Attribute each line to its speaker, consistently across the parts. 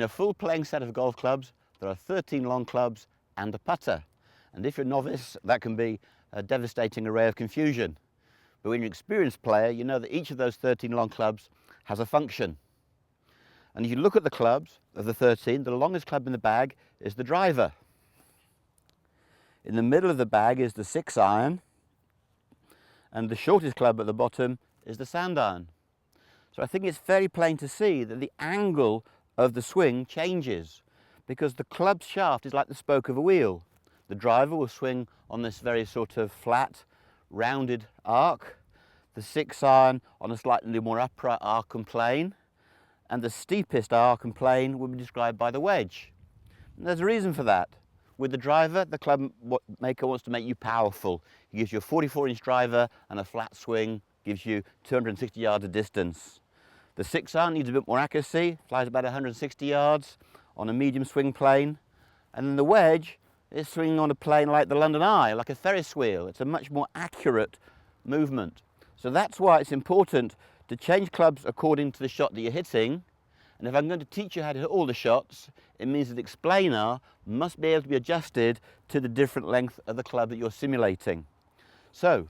Speaker 1: In a full playing set of golf clubs, there are 13 long clubs and a putter. And if you're a novice, that can be a devastating array of confusion. But when you're an experienced player, you know that each of those 13 long clubs has a function. And if you look at the clubs of the 13, the longest club in the bag is the driver. In the middle of the bag is the 6-iron, and the shortest club at the bottom is the sand iron. So I think it's fairly plain to see that the angle of the swing changes because the club shaft is like the spoke of a wheel. The driver will swing on this very sort of flat, rounded arc, the 6-iron on a slightly more upright arc and plane, and the steepest arc and plane will be described by the wedge. And there's a reason for that. With the driver, the club maker wants to make you powerful. He gives you a 44-inch driver and a flat swing, gives you 260 yards of distance. The 6-iron needs a bit more accuracy, flies about 160 yards on a medium swing plane. And then the wedge is swinging on a plane like the London Eye, like a Ferris wheel. It's a much more accurate movement. So that's why it's important to change clubs according to the shot that you're hitting. And if I'm going to teach you how to hit all the shots, it means that the explainer must be able to be adjusted to the different length of the club that you're simulating. So,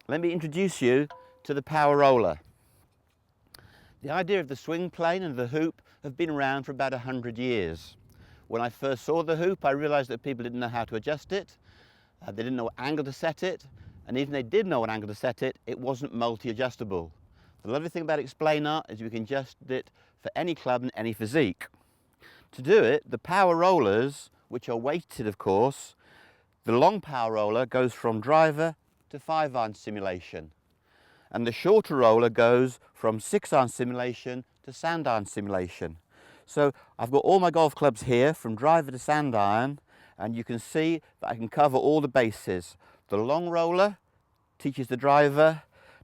Speaker 1: let me introduce you to the power roller. The idea of the swing plane and the hoop have been around for about 100 years. When I first saw the hoop, I realized that people didn't know how to adjust it, they didn't know what angle to set it, and even if they did know what angle to set it, it wasn't multi-adjustable. The lovely thing about Explanar is we can adjust it for any club and any physique. To do it, the power rollers, which are weighted of course, the long power roller goes from driver to 5-iron simulation. And the shorter roller goes from 6-iron simulation to sand iron simulation. So I've got all my golf clubs here from driver to sand iron, and you can see that I can cover all the bases. The long roller teaches the driver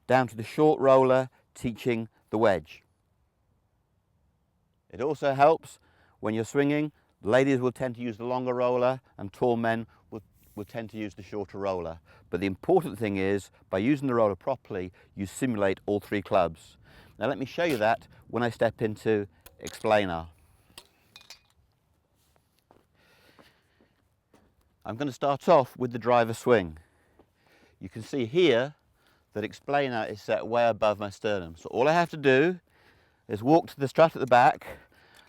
Speaker 1: down to the short roller teaching the wedge. It also helps when you're swinging. Ladies will tend to use the longer roller and tall men will tend to use the shorter roller. But the important thing is, by using the roller properly, you simulate all 3 clubs. Now let me show you that when I step into Explanar. I'm going to start off with the driver swing. You can see here that Explanar is set way above my sternum. So all I have to do is walk to the strut at the back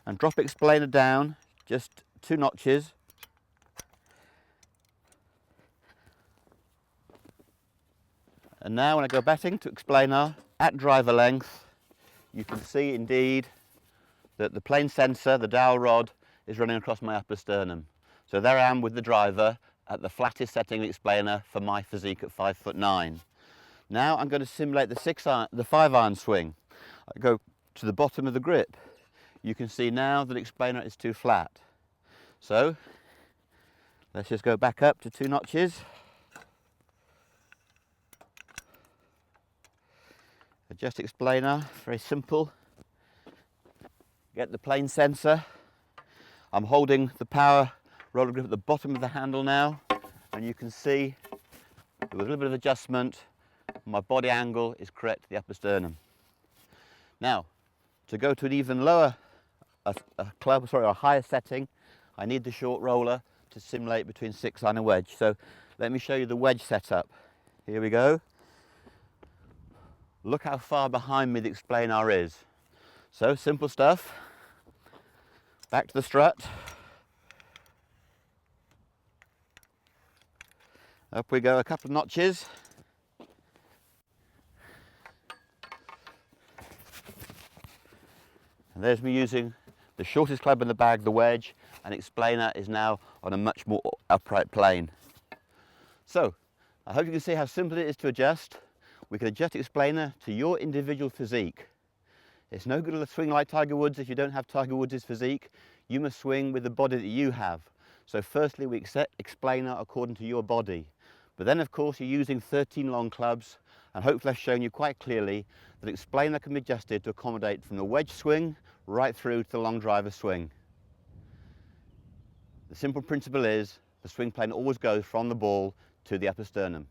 Speaker 1: and drop Explanar down just 2 notches. And now when I go batting to Explanar at driver length, you can see indeed that the plane sensor, the dowel rod, is running across my upper sternum. So there I am with the driver at the flattest setting of Explanar for my physique at 5'9". Now I'm going to simulate the 5-iron swing. I go to the bottom of the grip. You can see now that Explanar is too flat. So let's just go back up to 2 notches. Adjust Explanar, very simple. Get the plane sensor. I'm holding the power roller grip at the bottom of the handle now, and you can see with a little bit of adjustment, my body angle is correct to the upper sternum. Now, to go to an even lower a higher setting, I need the short roller to simulate between 6-iron and wedge. So let me show you the wedge setup. Here we go. Look how far behind me the Explanar is. So simple stuff. Back to the strut. Up we go a couple of notches. And there's me using the shortest club in the bag, the wedge, and Explanar is now on a much more upright plane. So, I hope you can see how simple it is to adjust. We can adjust Explanar to your individual physique. It's no good to swing like Tiger Woods if you don't have Tiger Woods' physique. You must swing with the body that you have. So firstly, we accept Explanar according to your body. But then, of course, you're using 13 long clubs, and hopefully I've shown you quite clearly that Explanar can be adjusted to accommodate from the wedge swing right through to the long driver swing. The simple principle is the swing plane always goes from the ball to the upper sternum.